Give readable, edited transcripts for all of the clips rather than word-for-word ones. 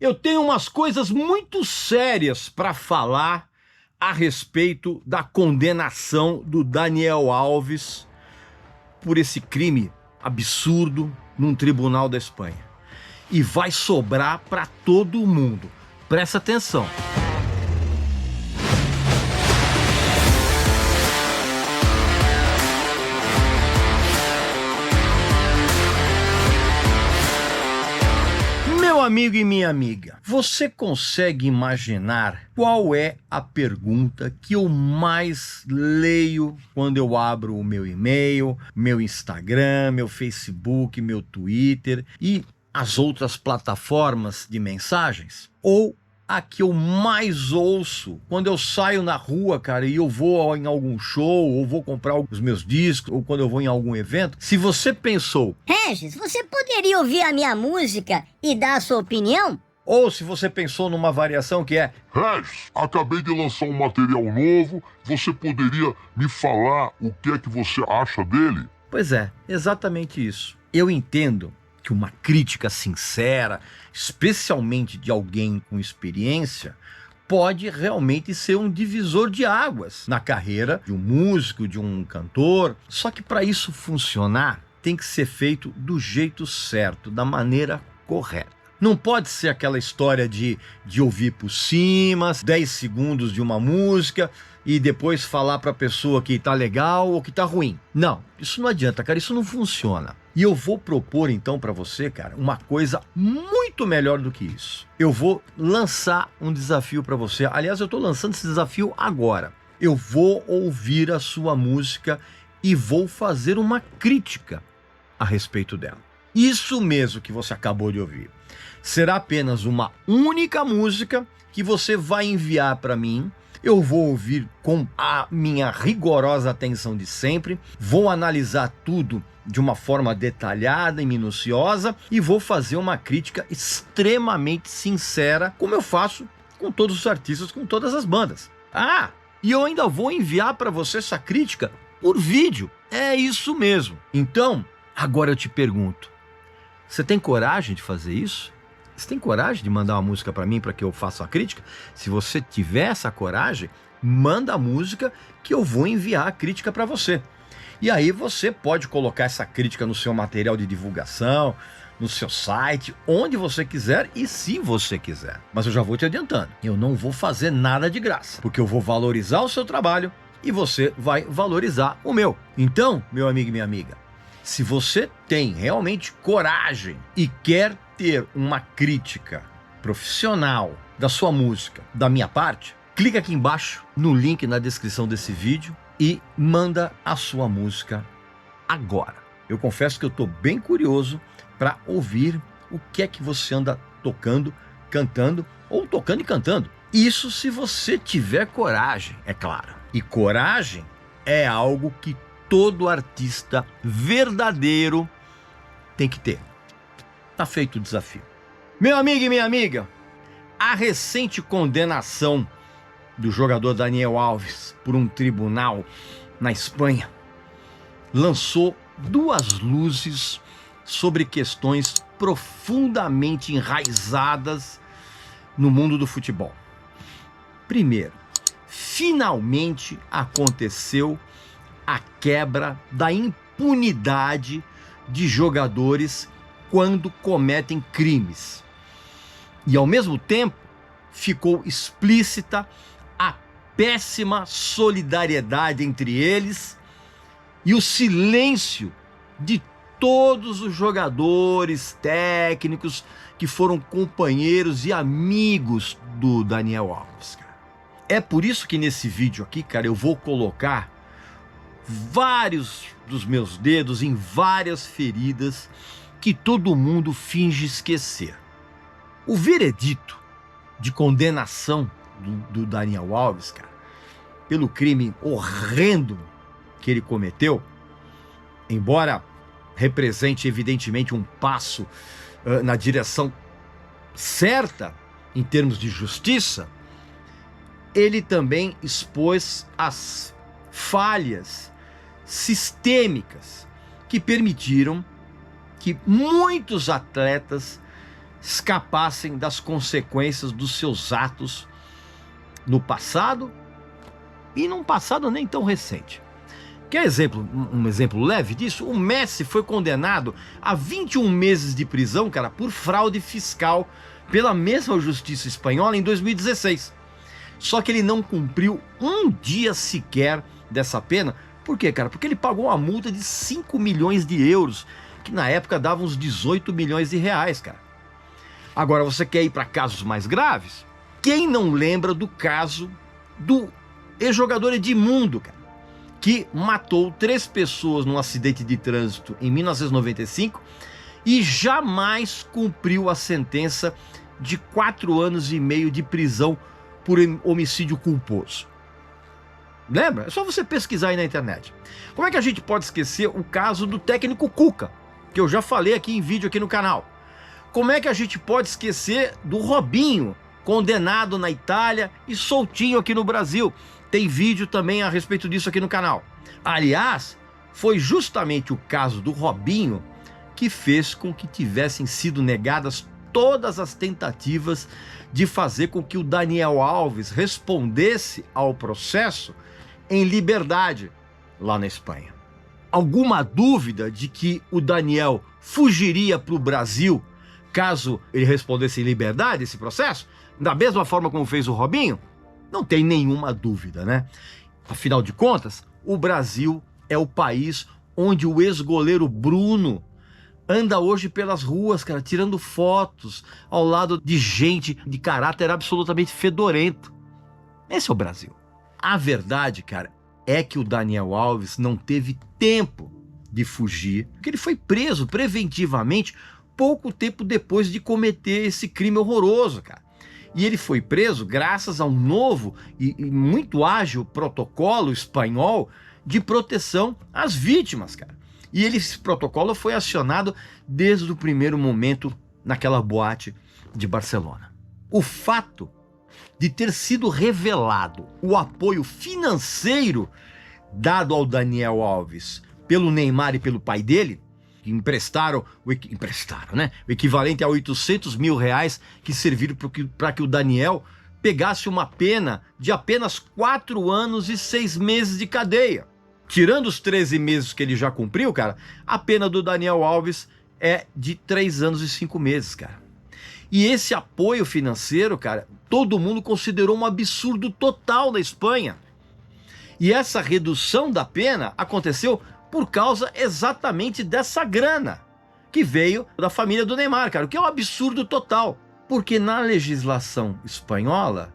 Eu tenho umas coisas muito sérias para falar a respeito da condenação do Daniel Alves por esse crime absurdo num tribunal da Espanha. E vai sobrar para todo mundo. Presta atenção. Meu amigo e minha amiga, você consegue imaginar qual é a pergunta que eu mais leio quando eu abro o meu e-mail, meu Instagram, meu Facebook, meu Twitter e as outras plataformas de mensagens? Ou a que eu mais ouço quando eu saio na rua, cara, e eu vou em algum show, ou vou comprar os meus discos, ou quando eu vou em algum evento? Se você pensou, Regis, você poderia ouvir a minha música e dar a sua opinião? ou se você pensou numa variação que é: Regis, acabei de lançar um material novo, você poderia me falar o que é que você acha dele? pois é, exatamente isso. Eu entendo que uma crítica sincera, especialmente de alguém com experiência, pode realmente ser um divisor de águas na carreira de um músico, de um cantor. Só que para isso funcionar, tem que ser feito do jeito certo, da maneira correta. Não pode ser aquela história de ouvir por cima, 10 segundos de uma música e depois falar para a pessoa que tá legal ou que tá ruim. Não, isso não adianta, cara, isso não funciona. E eu vou propor então para você, cara, uma coisa muito melhor do que isso. Eu vou lançar um desafio para você. Aliás, eu tô lançando esse desafio agora. Eu vou ouvir a sua música e vou fazer uma crítica a respeito dela. Isso mesmo que você acabou de ouvir. Será apenas uma única música que você vai enviar para mim. Eu vou ouvir com a minha rigorosa atenção de sempre, vou analisar tudo de uma forma detalhada e minuciosa e vou fazer uma crítica extremamente sincera, como eu faço com todos os artistas, com todas as bandas. Ah, e eu ainda vou enviar para você essa crítica por vídeo. É isso mesmo. Então, agora eu te pergunto, você tem coragem de fazer isso? Você tem coragem de mandar uma música para mim para que eu faça uma crítica? Se você tiver essa coragem, manda a música que eu vou enviar a crítica para você. E aí você pode colocar essa crítica no seu material de divulgação, no seu site, onde você quiser e se você quiser. Mas eu já vou te adiantando, eu não vou fazer nada de graça, porque eu vou valorizar o seu trabalho e você vai valorizar o meu. Então, meu amigo e minha amiga, se você tem realmente coragem e quer ter uma crítica profissional da sua música, da minha parte, clica aqui embaixo no link na descrição desse vídeo e manda a sua música agora. Eu confesso que eu estou bem curioso para ouvir o que é que você anda tocando, cantando ou tocando e cantando. Isso se você tiver coragem, é claro. E coragem é algo que todo artista verdadeiro tem que ter. Tá feito o desafio. Meu amigo e minha amiga, a recente condenação do jogador Daniel Alves por um tribunal na Espanha lançou duas luzes sobre questões profundamente enraizadas no mundo do futebol. Primeiro, finalmente aconteceu a quebra da impunidade de jogadores quando cometem crimes. E ao mesmo tempo ficou explícita a péssima solidariedade entre eles e o silêncio de todos os jogadores, técnicos que foram companheiros e amigos do Daniel Alves, cara. É por isso que nesse vídeo aqui, cara, eu vou colocar vários dos meus dedos em várias feridas que todo mundo finge esquecer. O veredito de condenação do Daniel Alves, cara, pelo crime horrendo que ele cometeu, embora represente evidentemente um passo na direção certa em termos de justiça, ele também expôs as falhas sistêmicas que permitiram que muitos atletas escapassem das consequências dos seus atos no passado e num passado nem tão recente. Quer um exemplo leve disso? O Messi foi condenado a 21 meses de prisão, cara, por fraude fiscal pela mesma justiça espanhola em 2016. Só que ele não cumpriu um dia sequer dessa pena. Por quê, cara? Porque ele pagou uma multa de 5 milhões de euros, que na época dava uns 18 milhões de reais, cara. Agora, você quer ir para casos mais graves? Quem não lembra do caso do ex-jogador Edmundo, cara, que matou 3 pessoas num acidente de trânsito em 1995 e jamais cumpriu a sentença de 4 anos e meio de prisão por homicídio culposo. Lembra? É só você pesquisar aí na internet. Como é que a gente pode esquecer o caso do técnico Cuca, que eu já falei aqui em vídeo aqui no canal? Como é que a gente pode esquecer do Robinho, condenado na Itália e soltinho aqui no Brasil? Tem vídeo também a respeito disso aqui no canal. Aliás, foi justamente o caso do Robinho que fez com que tivessem sido negadas todas as tentativas de fazer com que o Daniel Alves respondesse ao processo em liberdade lá na Espanha. Alguma dúvida de que o Daniel fugiria para o Brasil caso ele respondesse em liberdade esse processo? Da mesma forma como fez o Robinho? Não tem nenhuma dúvida, né? Afinal de contas, o Brasil é o país onde o ex-goleiro Bruno anda hoje pelas ruas, cara, tirando fotos ao lado de gente de caráter absolutamente fedorento. Esse é o Brasil. A verdade, cara, é que o Daniel Alves não teve tempo de fugir, porque ele foi preso preventivamente pouco tempo depois de cometer esse crime horroroso, cara. E ele foi preso graças a um novo e muito ágil protocolo espanhol de proteção às vítimas, cara. E esse protocolo foi acionado desde o primeiro momento naquela boate de Barcelona. O fato de ter sido revelado o apoio financeiro dado ao Daniel Alves pelo Neymar e pelo pai dele, que emprestaram, né? O equivalente a 800 mil reais que serviram para que o Daniel pegasse uma pena de apenas 4 anos e 6 meses de cadeia. Tirando os 13 meses que ele já cumpriu, cara, a pena do Daniel Alves é de 3 anos e 5 meses, cara. E esse apoio financeiro, cara, todo mundo considerou um absurdo total na Espanha. E essa redução da pena aconteceu por causa exatamente dessa grana que veio da família do Neymar, cara, o que é um absurdo total. Porque na legislação espanhola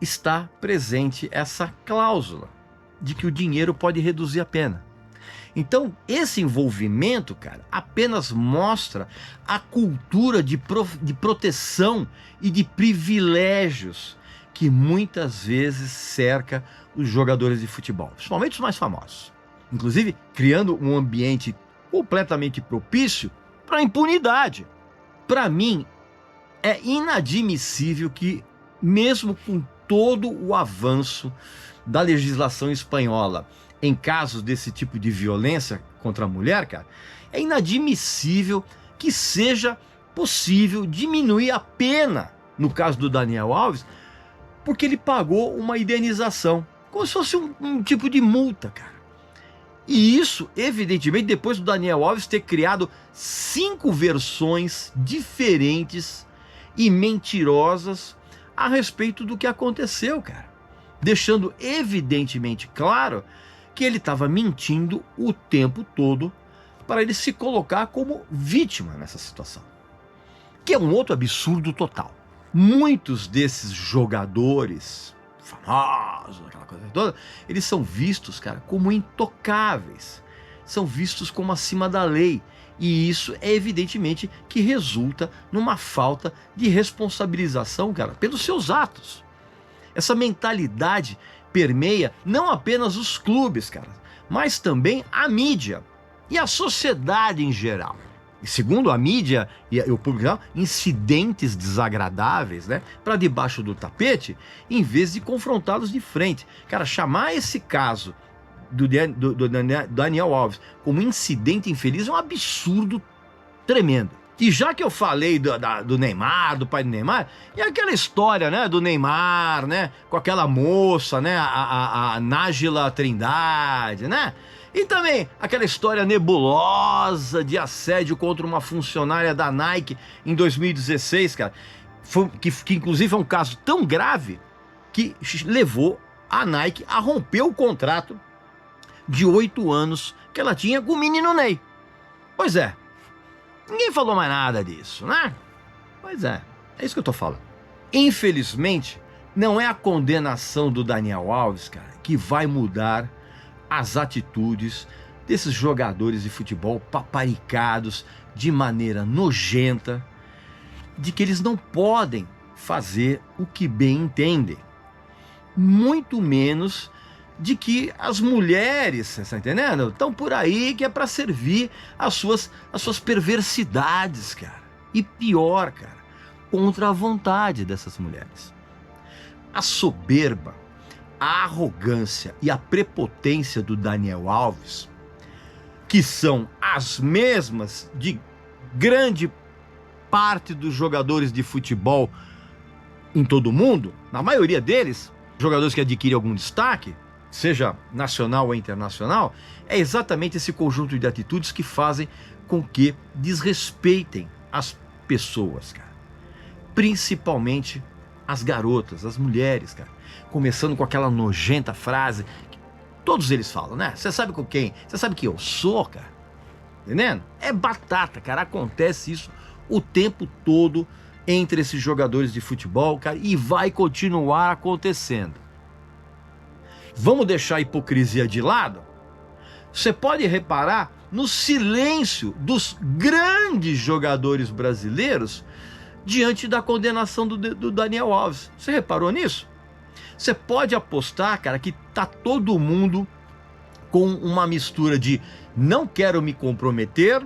está presente essa cláusula de que o dinheiro pode reduzir a pena. Então, esse envolvimento, cara, apenas mostra a cultura de proteção e de privilégios que muitas vezes cerca os jogadores de futebol, principalmente os mais famosos. Inclusive, criando um ambiente completamente propício para a impunidade. Para mim, é inadmissível que, mesmo com todo o avanço da legislação espanhola em casos desse tipo de violência contra a mulher, cara, é inadmissível que seja possível diminuir a pena, no caso do Daniel Alves, porque ele pagou uma indenização, como se fosse um tipo de multa, cara. E isso, evidentemente, depois do Daniel Alves ter criado 5 versões diferentes e mentirosas a respeito do que aconteceu, cara. Deixando evidentemente claro que ele estava mentindo o tempo todo para ele se colocar como vítima nessa situação. Que é um outro absurdo total. Muitos desses jogadores famosos, aquela coisa toda, eles são vistos, cara, como intocáveis. São vistos como acima da lei. E isso é evidentemente que resulta numa falta de responsabilização, cara, pelos seus atos. Essa mentalidade permeia não apenas os clubes, cara, mas também a mídia e a sociedade em geral. E segundo a mídia e o público, incidentes desagradáveis, né, para debaixo do tapete, em vez de confrontá-los de frente. Cara, chamar esse caso do Daniel Alves como incidente infeliz é um absurdo tremendo. E já que eu falei do Neymar, do pai do Neymar, e aquela história, né, do Neymar, né, com aquela moça, né, a Nájila Trindade, né? E também aquela história nebulosa de assédio contra uma funcionária da Nike em 2016, cara, que inclusive é um caso tão grave que levou a Nike a romper o contrato de 8 anos que ela tinha com o menino Ney. Pois é, ninguém falou mais nada disso, né? Pois é isso que eu tô falando. Infelizmente, não é a condenação do Daniel Alves, cara, que vai mudar as atitudes desses jogadores de futebol paparicados de maneira nojenta, de que eles não podem fazer o que bem entendem. Muito menos de que as mulheres, você está entendendo? Estão por aí que é para servir as suas perversidades, cara. E pior, cara, contra a vontade dessas mulheres. A soberba, a arrogância e a prepotência do Daniel Alves, que são as mesmas de grande parte dos jogadores de futebol em todo o mundo, na maioria deles, jogadores que adquirem algum destaque, seja nacional ou internacional, é exatamente esse conjunto de atitudes que fazem com que desrespeitem as pessoas, cara. Principalmente as garotas, as mulheres, cara. Começando com aquela nojenta frase que todos eles falam, né? Você sabe com quem? Você sabe que eu sou, cara? Entendendo? É batata, cara. Acontece isso o tempo todo entre esses jogadores de futebol, cara, e vai continuar acontecendo. Vamos deixar a hipocrisia de lado? Você pode reparar no silêncio dos grandes jogadores brasileiros diante da condenação do Daniel Alves. Você reparou nisso? Você pode apostar, cara, que tá todo mundo com uma mistura de não quero me comprometer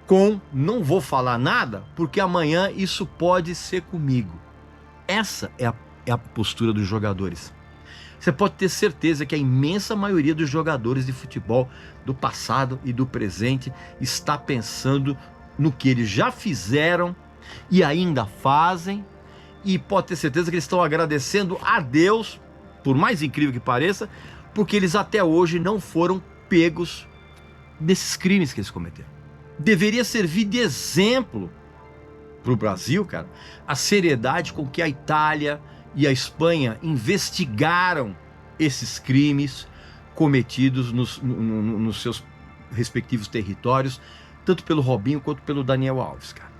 com não vou falar nada porque amanhã isso pode ser comigo. Essa é a postura dos jogadores. Você pode ter certeza que a imensa maioria dos jogadores de futebol do passado e do presente está pensando no que eles já fizeram e ainda fazem, e pode ter certeza que eles estão agradecendo a Deus, por mais incrível que pareça, porque eles até hoje não foram pegos desses crimes que eles cometeram. Deveria servir de exemplo para o Brasil, cara, a seriedade com que a Itália e a Espanha investigaram esses crimes cometidos nos seus respectivos territórios, tanto pelo Robinho quanto pelo Daniel Alves, cara.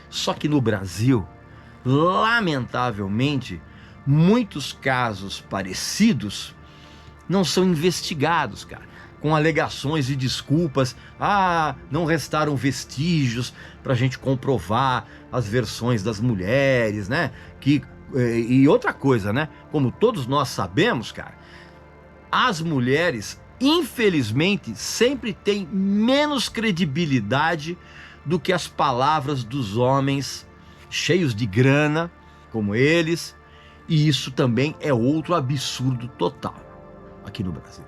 Só que no Brasil, lamentavelmente, muitos casos parecidos não são investigados, cara, com alegações e desculpas. Não restaram vestígios para a gente comprovar as versões das mulheres, né? E outra coisa, né? Como todos nós sabemos, cara, as mulheres, infelizmente, sempre têm menos credibilidade do que as palavras dos homens cheios de grana, como eles, e isso também é outro absurdo total aqui no Brasil.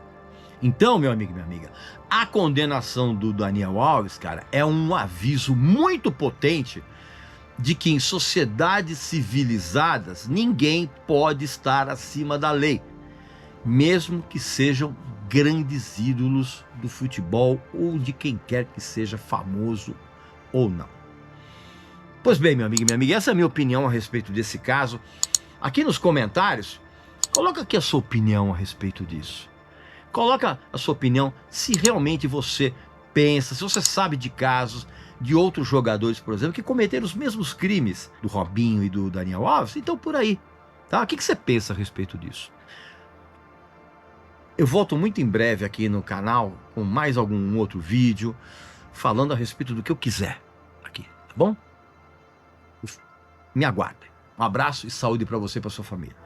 Então, meu amigo e minha amiga, a condenação do Daniel Alves, cara, é um aviso muito potente de que em sociedades civilizadas ninguém pode estar acima da lei, mesmo que sejam grandes ídolos do futebol ou de quem quer que seja famoso ou não. Pois bem, meu amigo e minha amiga, essa é a minha opinião a respeito desse caso. Aqui nos comentários, coloca aqui a sua opinião a respeito disso. Coloca a sua opinião se realmente você pensa, se você sabe de casos de outros jogadores, por exemplo, que cometeram os mesmos crimes do Robinho e do Daniel Alves. Então, por aí, tá? O que você pensa a respeito disso? Eu volto muito em breve aqui no canal com mais algum outro vídeo falando a respeito do que eu quiser aqui, tá bom? Me aguardem. Um abraço e saúde para você e para sua família.